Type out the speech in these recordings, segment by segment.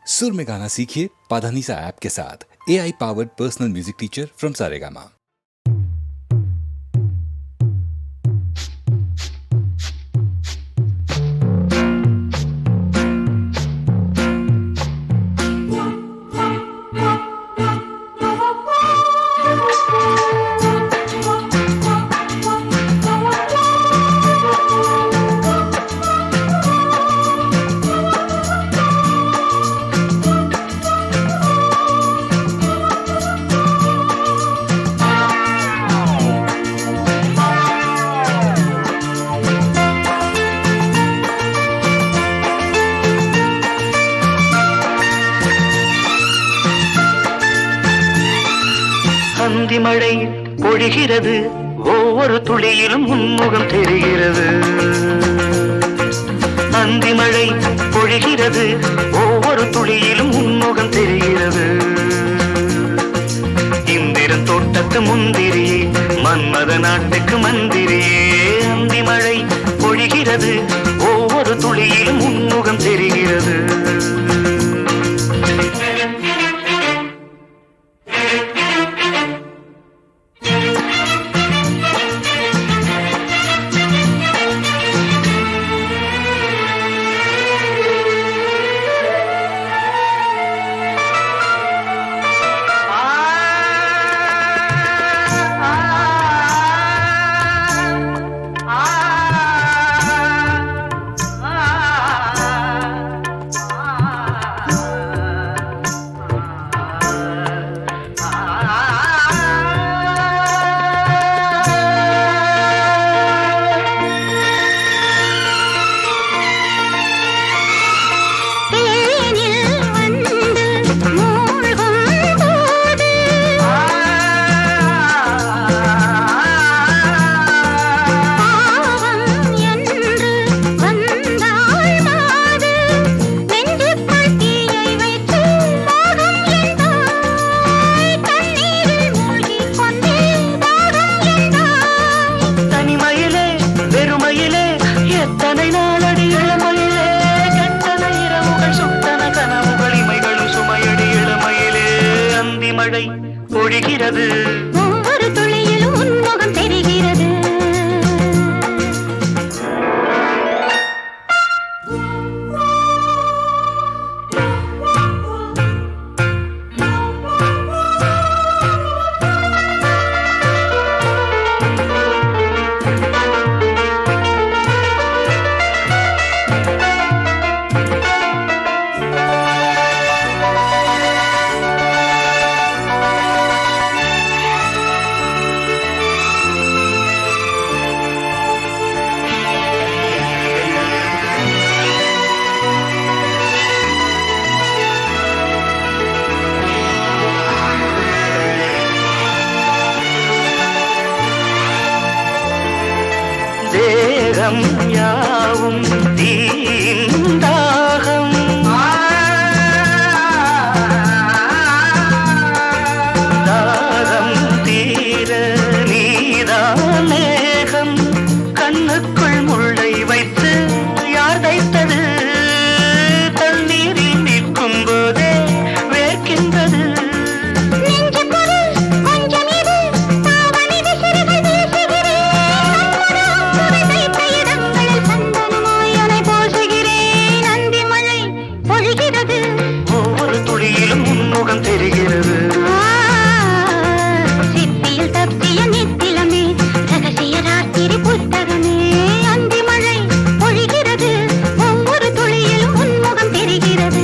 सुर में गाना सीखिए पाधानीसा ऐप के साथ। AI powered personal music teacher from Saregama. அந்தி மழை பொழிகிறது, ஒவ்வொரு துளியிலும் உன்முகம் தெரிகிறது. அந்தி மழை பொழிகிறது, ஒவ்வொரு துளியிலும் உன்முகம் தெரிகிறது. இந்திரன் தோட்டத்து முந்திரியே, மன்மத நாட்டுக்கு மந்திரியே. அந்தி மழை பொழிகிறது, ஒவ்வொரு துளியிலும் உன்முகம் தெரிகிறது. மழை பொழிகிறது, ஒவ்வொரு துளியிலும் உன்முகம் தெரிகிறது. தேகம் யாவும் தீந்தாகம், தாகம் தீர நீதான் மேகம். கண்ணுக்குள் முள்ளை வைத்து யார் தைத்தது? தண்ணீரில் நிற்கும் போதே வேர்க்கின்றது. ஒவ்வொரு துளியிலும் உன்முகம் தெரிகிறது. சிப்பியில் தப்பிய நித்திலமே, ரகசிய ராத்திரி புத்தகமே. அந்தி மழை பொழிகிறது, ஒவ்வொரு துளியிலும் உன்முகம் தெரிகிறது.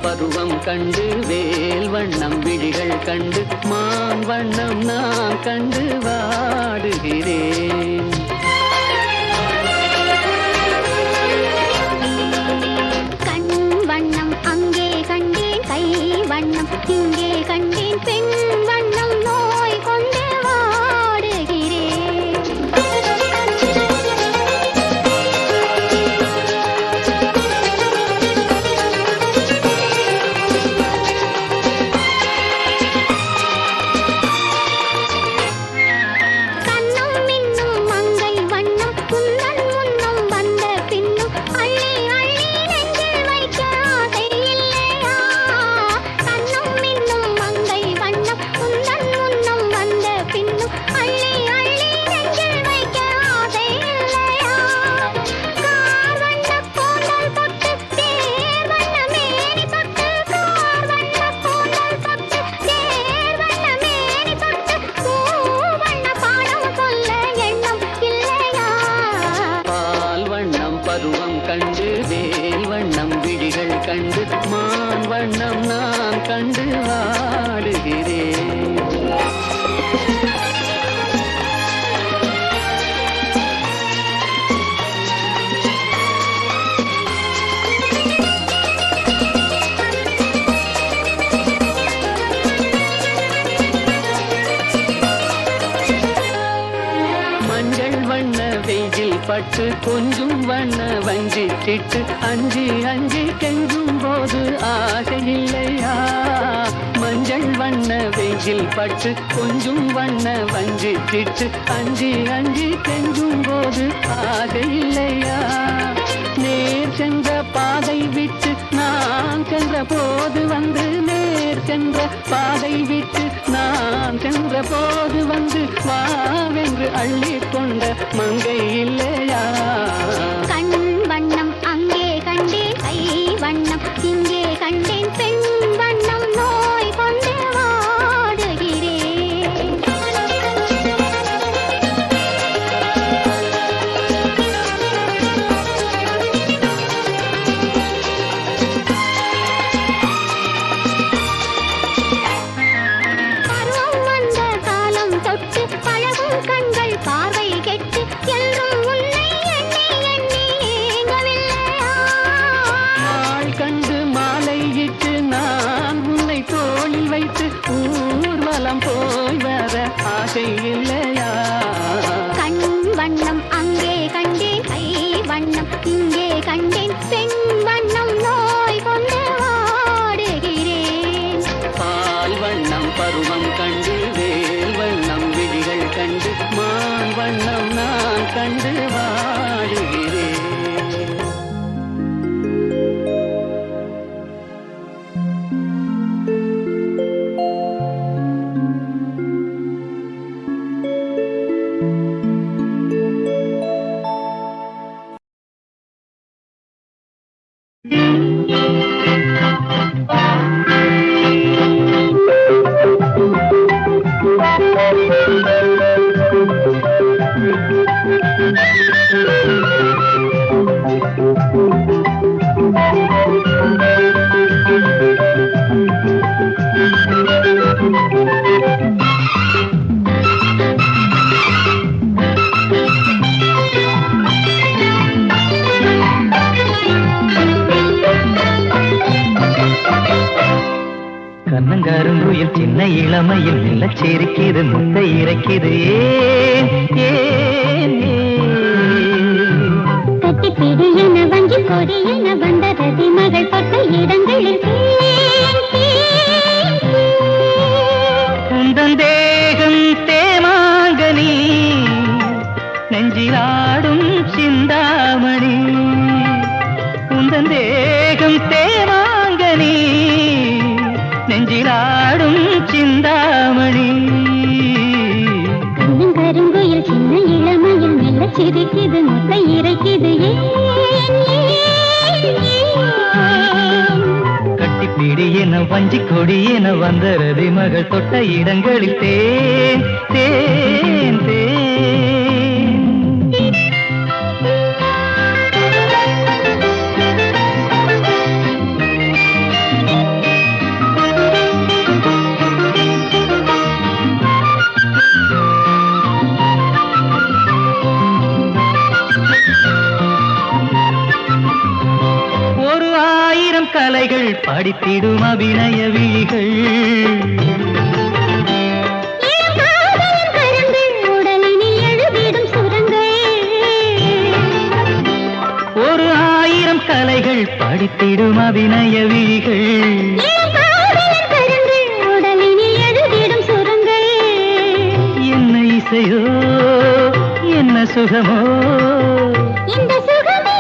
பருவம் கண்டு வேல் வண்ணம் விழிகள் கண்டு மான் வண்ணம் நான் கண்டு வாடுகிறேன். கண் வண்ணம் அங்கே கண்டேன், கை வண்ணம் இங்கே கண்டேன், பட்டு கொஞ்சம் வண்ண வஞ்சி சிட்டு அஞ்சி அஞ்சி கெஞ்சும் போது ஆசை இல்லையா மஞ்சள் வண்ண வெயில் பட்டு கொஞ்சம் வண்ண வஞ்சி சிட்டு அஞ்சி அஞ்சி கெஞ்சும் போது ஆசை இல்லையா நேர் சென்ற பாதை விட்டு நான் சென்ற போது வந்து நேர் சென்ற பாதை விட்டு நான் சென்ற போது வந்து வாவென்று அள்ளி கொண்ட மங்கை இல்லையா கண் வண்ணம் அங்கே கண்டேன் கை வண்ணம் இங்கே கண்டேன் பெண் வண்ணம் நோய் கொண்டு பார்வை கெட்டு என்றும் உன்னை எண்ணி எண்ணி ஏங்கவில்லையா நாள் கண்டு மாலையிட்டு நான் உன்னை தோளில் வைத்து ஊர்வலம் போய் வர ஆசை இல்லையா கண் வண்ணம் அங்கே கண்டேன் கை வண்ணம் இங்கே கண்டேன் பெண் வண்ணம் நோய் கொண்டு வாடுகிறேன் பால் வண்ணம் பருவம் கண்டு வேல் வண்ணம் விழிகள் கண்டு மான் வண்ணம் நான் கண்டு வாடுகிறேன் கண்ணங்கருங்குயில் சின்ன இளமையில் நிலச்சேரிக்கிது முட்டை இறக்கிது ஏன் ஏன் கட்டிப்பிடி என வஞ்சி கொடி என வந்த ரதி மகள் பட்ட இடங்களில் உந்தன் தேகம் தேமாங்கனி நெஞ்சிலாடும் சிந்தாமணி உந்தன் தேகம் தேமாங்கனி நெஞ்சிலாடும் சிந்தாமணி கருங்குயில் சின்ன இளமையில் மெல்ல சிரிக்குது முட்டை இறைக்குது கட்டிப்பிடி என வஞ்சி கொடி என வந்த ரதி மகள் தொட்ட இடங்களில் தேன் தேன் தேன் கலைகள் படித்திடும் அபிநய விழிகள் உடலினில் எழுதிடும் சுரங்கள் ஒரு ஆயிரம் கலைகள் படித்திடும் அபிநய விழிகள் உடலினில் எழுதிடும் சுரங்கள் என்ன இசையோ என்ன சுகமோ இந்த சுகமே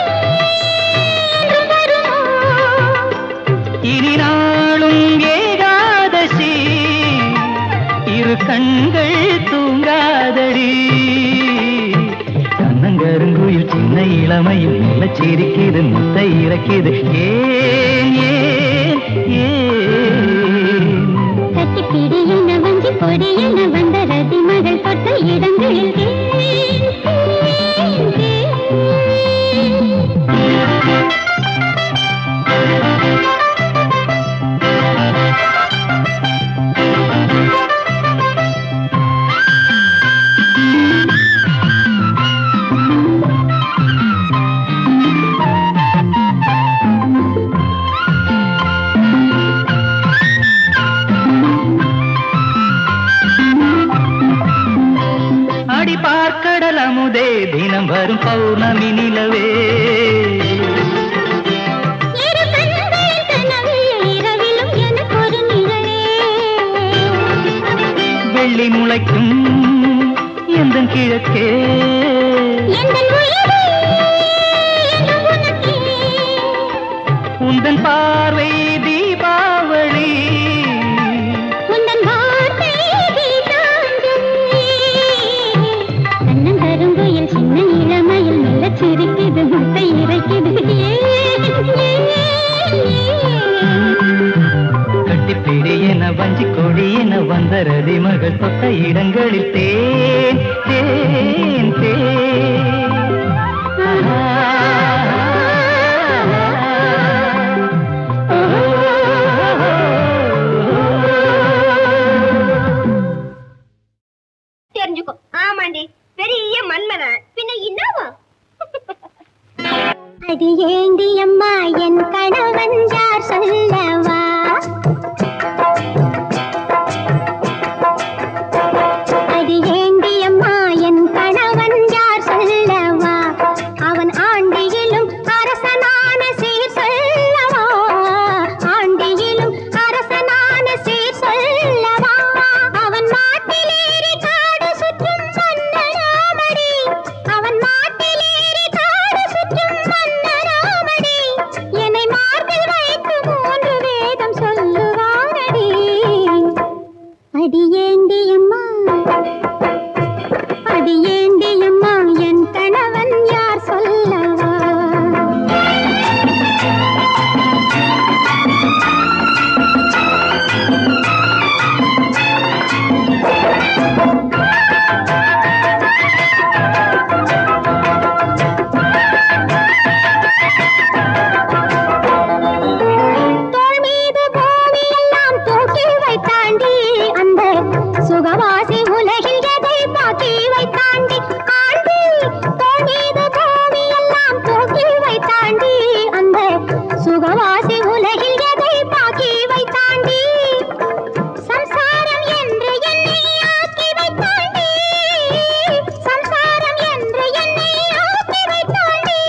இனி நாளும் ஏகாதசி இரு கண்கள் தூங்காதடி கண்ணங்கருங்குயில் சின்ன இளமையில் நிலச்சிரிக்கிது முட்டை இறக்கிது ஏன் ஏன் ஏன் கட்டிப்பிடி என வஞ்சி பொடி என வந்த ரதி மகள் பட்ட இடங்களில் தினம் வரும் பௌர்ணமி நிலவே. இரு கண்களின் கனவில் இரவிலும் எனக்கு ஒரு நிழலே. வெள்ளி முளைக்கும் எந்தன் கிழக்கே எந்தன் உயிரே என்றும் உனக்கே. உந்தன் பார்வை தீபாவளி, உந்தன் வார்த்தை கீதாஞ்சலி. கண்ணங்கருங்குயில் சின்ன இளமையில் மெல்லச் சிரிக்குது, முட்டை இறைக்குது. கட்டிப்பிடி என வஞ்சி கொடி என வந்தரதி மகள் தொட்ட இடங்களில் தேன் தேன் தேன். தெரிஞ்சுக்கோ. ஆமாண்டி, பெரிய மன்மதன் பின்ன என்னவா? அது ஏண்டி அம்மா என் கணவன் யார் சொல்லவா? அது ஏண்டி அம்மா என் கணவன் யார் சொல்லவா? அவன் ஆண்டியிலும் அரசனான சீர் சொல்லவா? ஆண்டியிலும் அரசனான சீர் சொல்லவா? அவன் மாட்டிலேறி காடு சுற்றும் மன்னராமடி. அவன் மாட்டிலேறி காடு சுற்றும் மன்னராமடி. என்னை மார்பில் வைத்து 3 வேதம் சொல்லுவாரடி. அடியேண்டி அம்மா, அடியேண்டி அம்மா என் கணவன் யார் சொல்லவா? தோள் மீது பூமி எல்லாம் தூக்கி வைத்தாண்டி, அந்த சுகவாசி உலகில் எதை பாக்கி வைத்தாண்டி. ஆண்டி தோள் மீது பூமி எல்லாம் தூக்கி வைத்தாண்டி, அந்த சுகவாசி உலகில் எதை பாக்கி வைத்தாண்டி. சம்சாரம் என்று என்னை ஆக்கி வைத்தாண்டி. சம்சாரம் என்று என்னை ஆக்கி வைத்தாண்டி.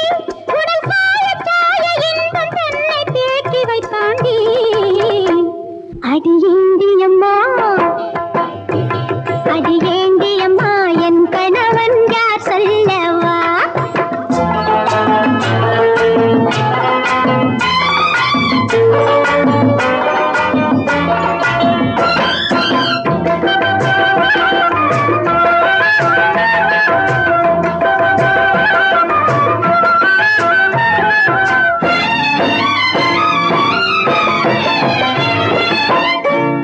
உடல் சாய சாய இன்பம் தன்னை தேக்கி வைத்தாண்டி. அடியேண்டி அம்மா, அடியேண்டி அம்மா என் கணவன் யார் சொல்லவா?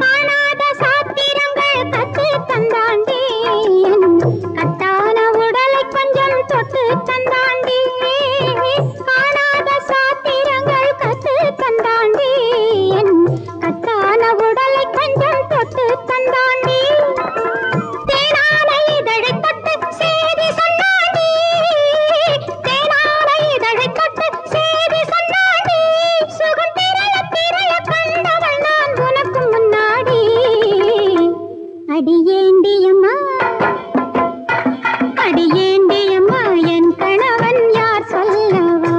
காணாத சாத்திரங்கள் கற்று தந்தாண்டி. என் கட்டான உடலை கொஞ்சம் தொட்டு தந்தாண்டி. காணாத சாத்திரங்கள் கற்று தந்தாண்டி. என் கட்டான உடலை கொஞ்சம் தொட்டு தந்தாண்டி. தேனான இதழை தொட்டு சேதி சொன்னாண்டி. தேனான இதழை தொட்டு சேதி சொன்னாண்டி. சுகம் திரள திரள கண்டவள் நான் உனக்கு முன்னாடி. அடியேண்டி அம்மா, அடியேண்டி அம்மா என் கணவன் யார் சொல்லவா?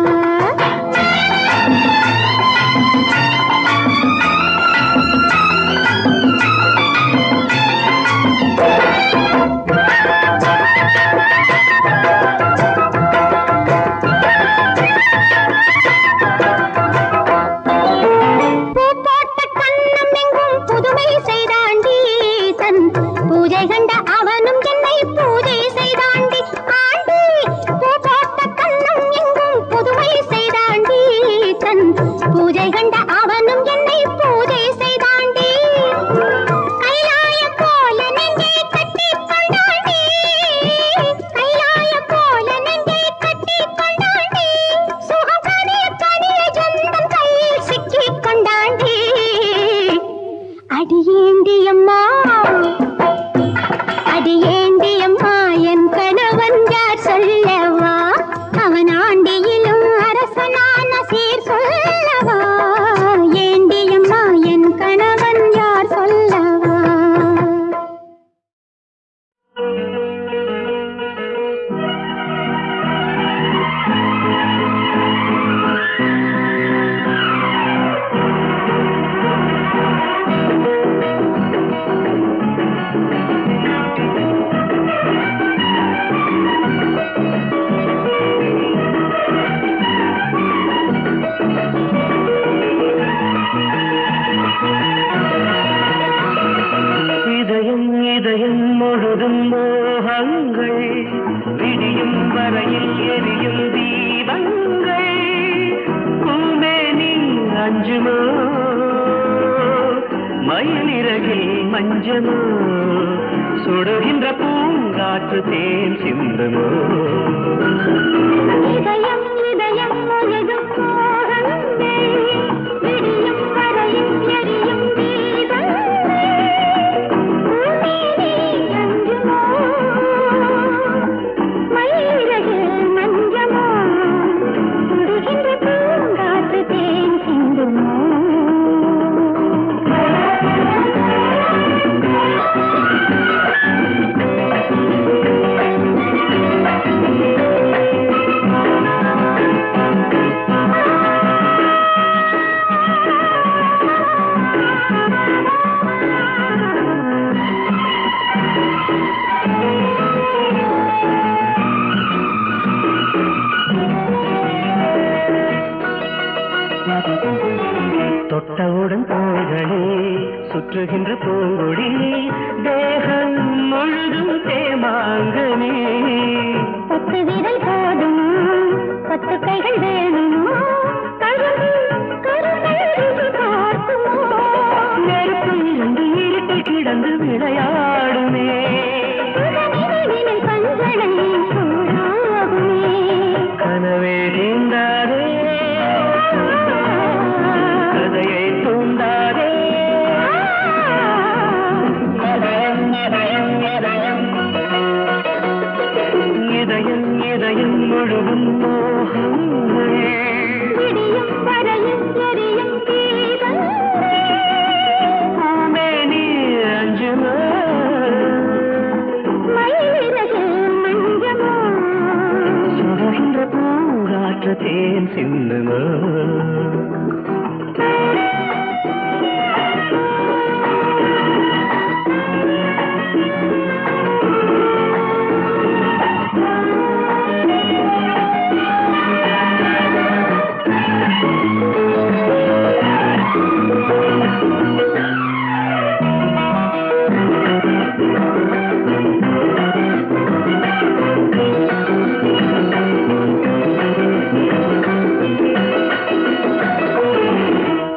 பூ போட்ட கண்ணம் எங்கும் புதுமை செய்தாண்டி. தன் பூ விடியும் வரையில் எரியும் தீபங்கள் பூமேனி அஞ்சுமோ மயிலிறகில் மஞ்சமோ சுடுகின்ற பூங்காற்று தேன் சிந்துமோ இதயம் இதயம் முழுதும் மோகங்கள் விடியும் வரையில் எரியும் தீபங்கள் பூமேனி அஞ்சுமோ மயிலிறகில் மஞ்சமோ சுடுகின்ற பூங்காற்று தேன் சிந்துமோ தொட்டவுடன் தோள்களே சுற்றுகின்ற பூங்கொடி தேகம் முழுதும் தேமாங்கனே 10 விரல் போதும் 10 கைகள் வேணுமோ கருணை கருணை ருசி பார்க்குமோ நெருப்பு இரண்டு இருட்டில் கிடந்து விளையாடுமே சுடநினைவினில் பஞ்சனை சூடாகுமே கனவே நீந்தாரே கதையை தூண்டாரே இதயம் இதயம் முழுவதும் மோகங்கள் விடியும் வரையில் எரியும் தீபங்கள் பூமேனி அஞ்சுமோ மயிலிறகில் மஞ்சமோ சுடுகின்ற பூங்காற்று தேன் சிந்துமோ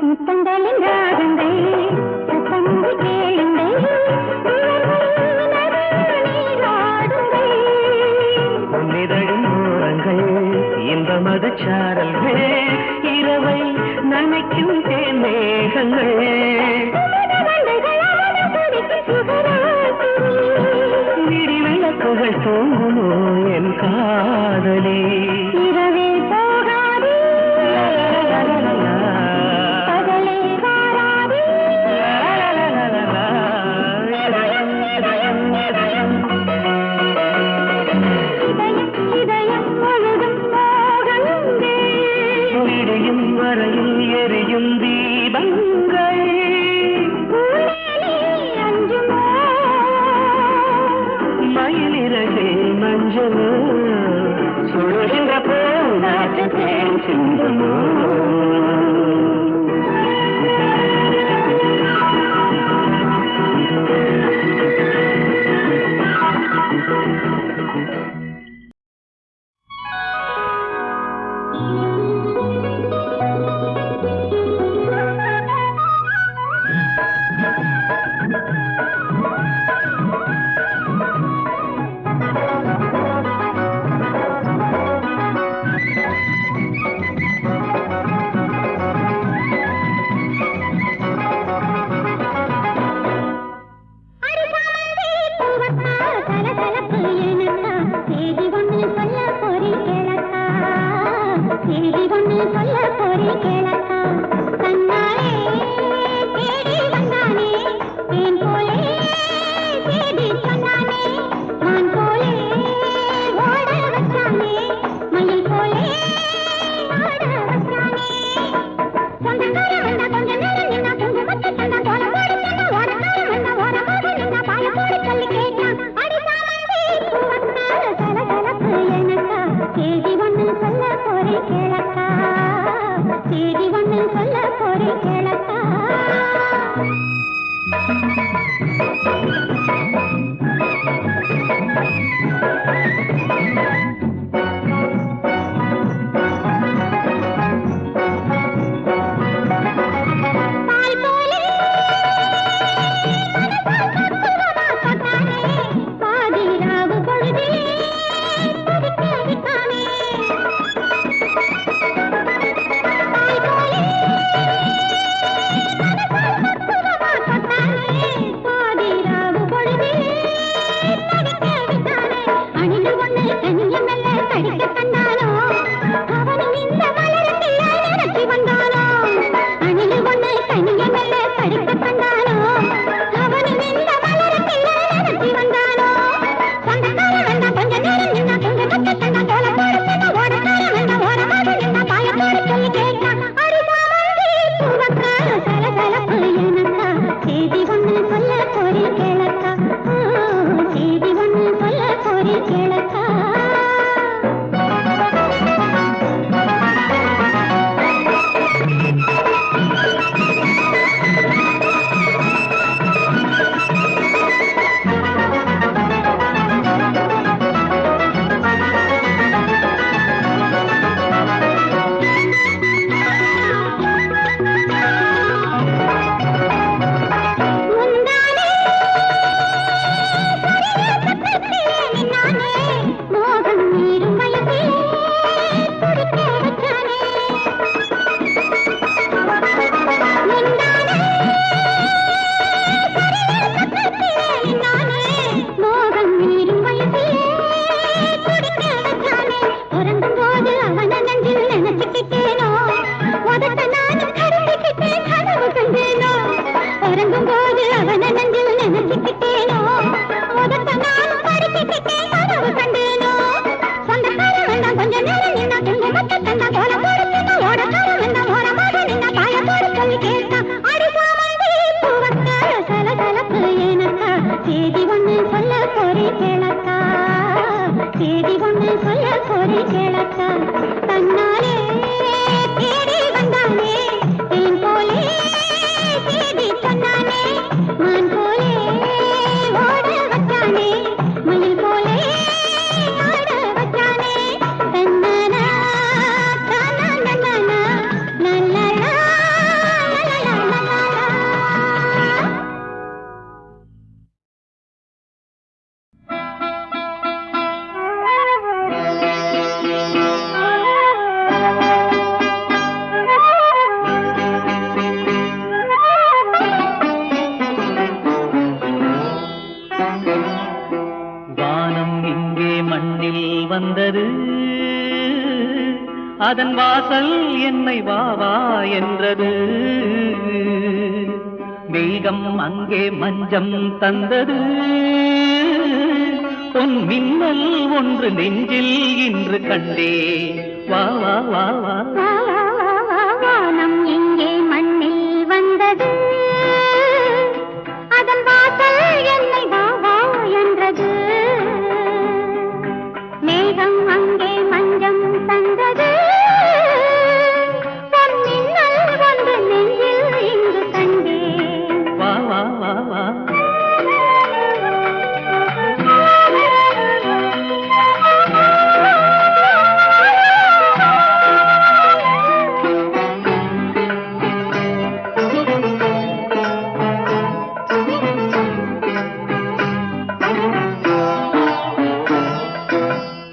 முத்தங்களின் ராகங்கள் சத்தமின்றி கேளுங்கள் நீராடுங்கள் பொன்னிதழும் ஓரங்கள் இன்பமது சாரல்கள் இரவை நனைக்கும் தேன் மேகங்கள் விடி விளக்குகள் தூங்குமோ என் காதலே இரவில் போகாதே பகலே வாராதே இதயம் இதயம் இதயம் இதயம் இதயம் முழுதும் மோகங்கள் விடியும் வரையில் எரியும் தீபங்கள் பூமேனி அஞ்சுமோ மயிலிறகே மஞ்சளோ சுடுகின்ற பூங்காற்று தேன் சிந்துமோ செய்தி ஒண்ணு சொல்ல போரி கேளக்கா, செய்தி ஒண்ணு சொல்ல போரி கேளக்கா. தன்னாலே தேடி வந்தானே தேன் போலே தேடி சொன்னானே, மான் போலே ஓட வச்சானே, மயில் போலே ஆட வச்சானே. தன்னானா தானா நன்னானா நல்லாலா லலலா லலலா. வானம் இங்கே மண்ணில் வந்தது, அதன் வாசல் என்னை வா வா என்றது. மேகம் அங்கே மஞ்சம் தந்தது, பொன் மின்னல் ஒன்று நெஞ்சில் இன்று கண்டே. வா வா வா வா வானம் இங்கே மண்ணில் வந்தது, அதன் வாசல் என்னை வா வா என்றது. மேகம் அங்கே மஞ்சம் தந்தது, பொன்மின்னல் ஒன்று நெஞ்சில் இங்கு கண்டேன். வா வா வா வா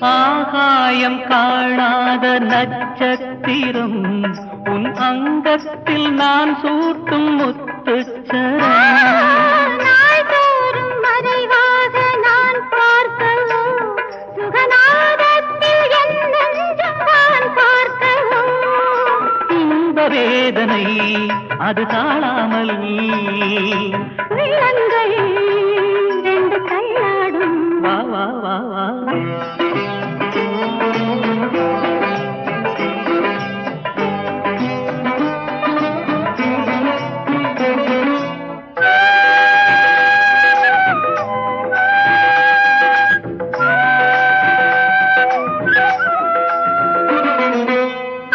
ஆகாயம் காணாத நட்சத்திரம், உன் அங்கத்தில் நான் சூட்டும் முத்துச்சரம். நாள்தோறும் மறைவாக நான் பார்க்கவும், சுகநாதத்தில் என் நெஞ்சம் நான் பார்க்கவும். இந்த வேதனை அது தாழாமல் உள்ளங்கள் ரெண்டு தள்ளாடும். வா வா வா வா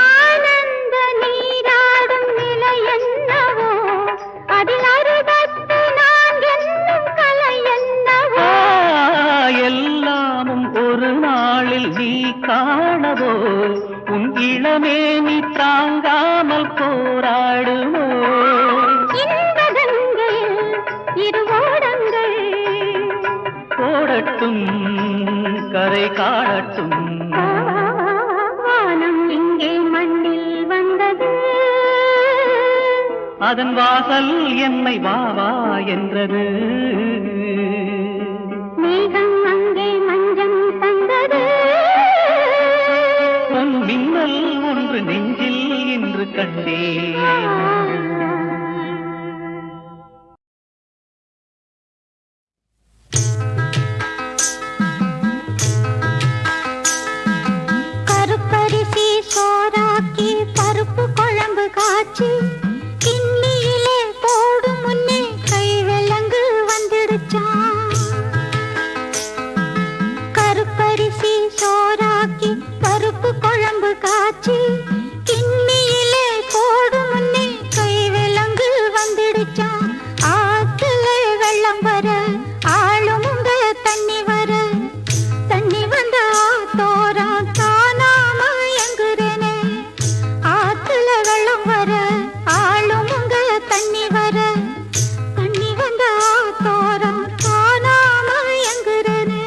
ஆனந்த நீராடும் நிலை என்னவோ, அதில் 64 என்னும் கலை என்னவோ. எல்லாமும் ஒரு நாளில் நீ காணவோ, உன் இளமேனி தாங்காமல் போராடுமோ. இந்த கங்கையில் இரு ஓடங்கள், ஓடட்டும் கரை காணட்டும். வானம் இங்கே மண்ணில் வந்தது, அதன் வாசல் என்னை வா வா என்றது. மேகம் அங்கே மஞ்சம் தந்தது, பொன் மின்னல் ஒன்று நெஞ்சில் இன்று கண்டேன். கருப்பரிசி சோறாக்கி பருப்பு குழம்பு காய்ச்சி கிண்ணியிலே போடும் முன்னே கை விலங்கு வந்துடுச்சான். கருப்பரிசி சோறாக்கி பருப்பு குழம்பு காய்ச்சி கிண்ணியிலே போடும் முன்னே கை விலங்கு வந்துடுச்சான். ஆத்துல வெள்ளம் வர ஆளுமுங்க தண்ணி வர, தண்ணி வந்த ஆத்தோரம் காணாம எங்குறேனே. ஆத்துல வெள்ளம் வர ஆளுமுங்க தண்ணி வர, தண்ணி வந்த ஆத்தோரம் காணாம எங்குறேனே.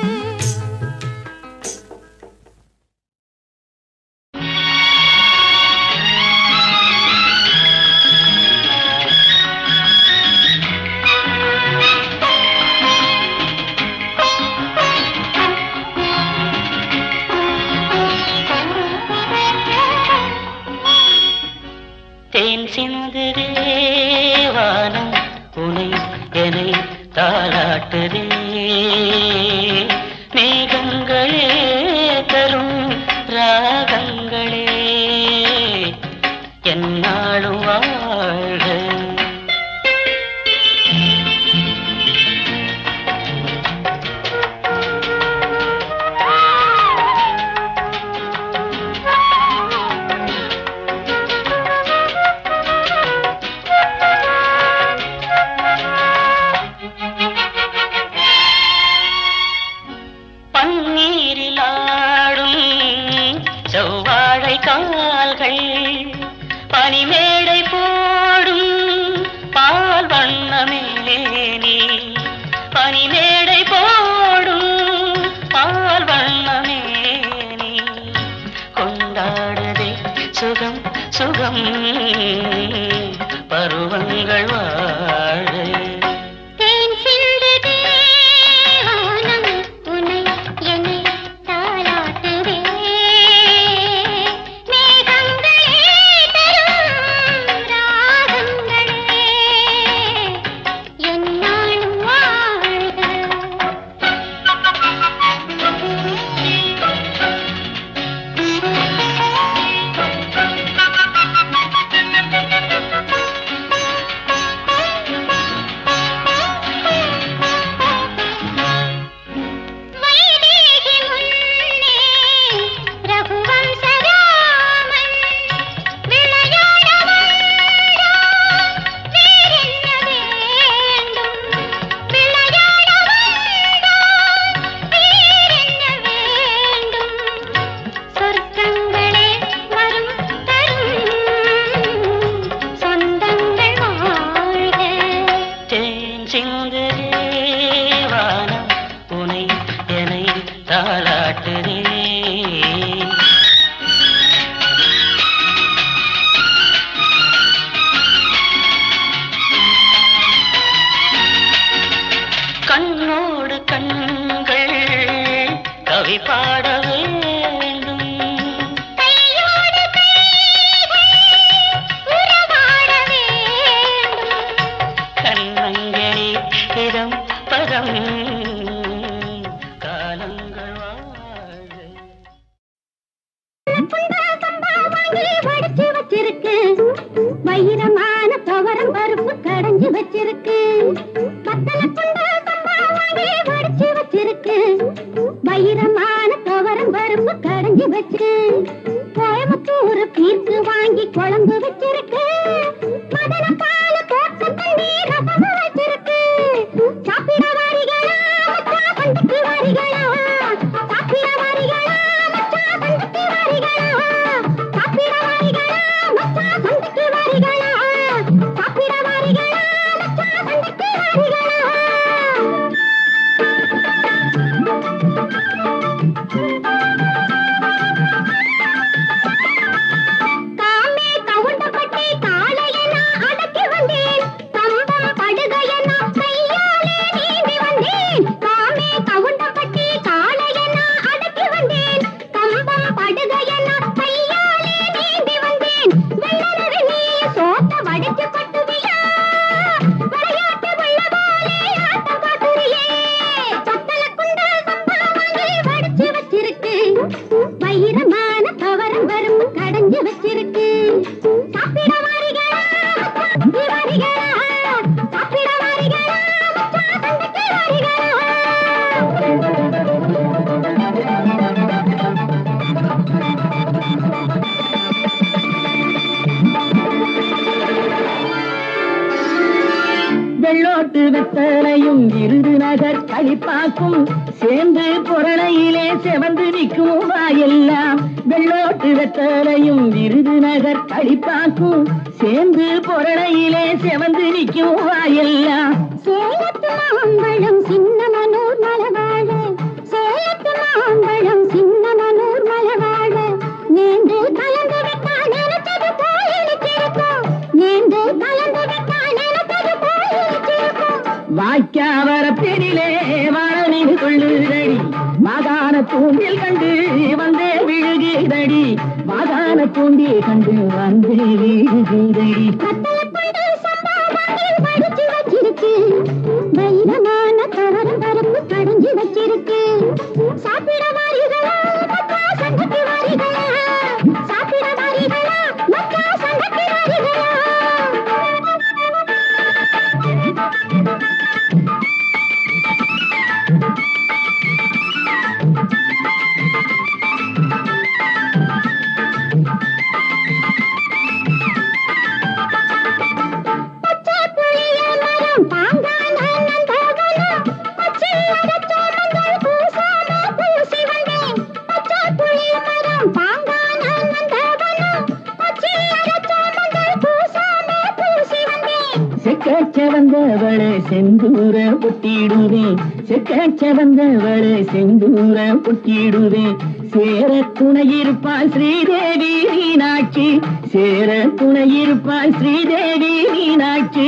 தேன் சிந்துதே வானம் உனை என்னை தாளாட்டுதே. மேகங்களே தரும் ராகங்களே என்னாலும் வாழ்க. சுகம் பருவங்கள் வாழ தேன் சிந்துதே வானம் உனை என்னை தாலாட்டுதே மேகங்களே தரும் ராகங்களே என்னாலும் வாழ்க வைதேகி முன்னே ரகுவம்சராமன் விளையாட வந்தான் வேறென்ன வேண்டும் விளையாட வந்தான் வேறென்ன வேண்டும் சொர்க்கங்களே வரும் தரும் சொந்தங்கள் வாழ்க தேன் சிந்துதே வானம் உனை என்னை தாளாட்டுதே கண்ணோடு கண்கள் கவி பாட வேண்டும் கையோடு கைகள் உறவாட வேண்டும் கண்ணங்களே இதம் பதம் காலங்கள் வாழ வடிச்சு வச்சிருக்கு வைரமான துவரம் பருப்பு கடைஞ்சு வச்சிருக்கு பத்தல குண்டா கம்பா வாங்கி வடிச்சு வச்சிருக்கு வைரமான துவரம் பருப்பு கடைஞ்சு வச்சு கோயம்புத்தூர் பீர்க்கு வாங்கி குழம்பு வச்சிருக்கு மதன பால் போட்டு தண்ணி ரசம் வச்சிருக்கு சாப்பிட வாரிகளா மச்சா பண்டுக்கு வாரிகளா சாப்பிட வாரிகளா மச்சா பண்டுக்கு வாரிகளா சாப்பிட வாரிகளா மச்சா பண்டுக்கு வாரிகளா சாப்பிட வாரிகளா மச்சா பண்டுக்கு வாரிகளா காமே கவுண்டப்பட்டி காளையனா அடக்கி வந்தேன் கம்பம் படுகையனா கையாலே நீந்தி வந்தேன் காமே கவுண்டப்பட்டி காளையனா அடக்கி வந்தேன் கம்பம் படுகையனா கையாலே நீந்தி வந்தேன் வெள்ளரவி நீ சோத்த வடிச்சு கட்டுவியா விளையாட்டு உள்ள போலே ஆட்டம் காட்டுறியே பத்தல குண்டா கம்பா வாங்கி வடிச்சு வச்சிருக்கு வைரமான கவரம் வரும் கடைஞ்சு வச்சிருக்கு சாப்பிட வாரிகளா மச்சா வாரிகளா சாப்பிட வாரிகளா மச்சா தந்தைக்கு வாரிகளா வெள்ளோட்டு வெத்தலையும் விருதுநகர் களிப்பாக்கும் சேர்ந்து புறணையிலே செவந்து நிற்கும் வாயெல்லாம் வெள்ளோட்டு வெத்தலையும் விருதுநகர் களிப்பாக்கும் சேர்ந்து புறணையிலே செவந்து நிற்கும் வாயெல்லாம் சேலத்து மாம்பழம் சின்னமனூர் மலவாழ சேலத்து மாம்பழம் சின்னமனூர் மலவாழ நேந்து கலந்து விட்டா நினைச்சது போய் இழிச்சிருக்கும் நேந்து கலந்து விட்டா நினைச்சது போய் இழிச்சிருக்கும் வாய்க்காவரத்தினிலே வாழனின் கொள்ளுதடி மாகாண தூண்டில் கண்டு வந்தே விழுகுதடி மாகாண தூண்டில் கண்டு வந்தே விழுகுதடி கத்தல கொண்டு சம்பா வாங்கி படிச்சு வச்சிருக்கு வைரமான தவறும் பருப்பு கடைஞ்சு வச்சிருக்கு சாப்பிட வாரிகளா மக்கா சண்டைக்கு வாரிகளா சாப்பிட வாரிகளா மக்கா சண்டைக்கு வாரிகளா பச்சை புளிய மரம் பாங்கான நந்தவனம் செவந்தவளே செந்தூர பொட்டிடுவேன் செக்க செவந்தவளே செந்தூர பொட்டிடுவேன் சேர துணையிருப்பாள் ஸ்ரீதேவி மீனாட்சி சேர துணையிருப்பாள் ஸ்ரீதேவி மீனாட்சி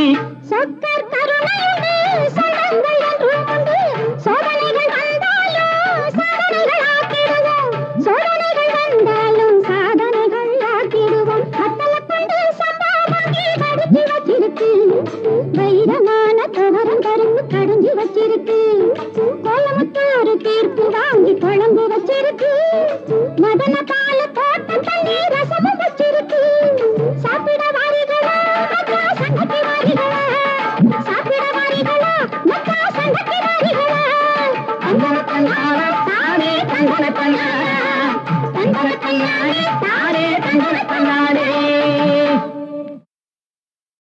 சொக்கர் கருணையுண்டு சடங்கள் என்றும் உண்டு சோதனைகள் வந்தாலும் சாதனைகள் ஆக்கிடுவோம் சோதனைகள் வந்தாலும் சாதனைகள் ஆக்கிடுவோம் கத்தலை கொண்டு சம்பாவாங்கி கடிச்சு வச்சிருக்கு வைரமான துவரம் கரும்பு கடிஞ்சு வச்சிருக்கு கோலமுத்தூர் தீர்ப்பு வாங்கி குழம்பு வச்சிருக்கு மதன பால தோட்டம் தண்ணி ரசமும் வச்சிருக்கு சாப்பிட வாரிகளா மக்கா சங்கத்தி வாரிகளா சாப்பிட வாரிகளா மக்கா சங்கத்தி வாரிகளா தங்கன தன்னாரே தாரே தங்கன தன்னாரே தங்கன தன்னாரே தாரே தங்கன தன்னாரே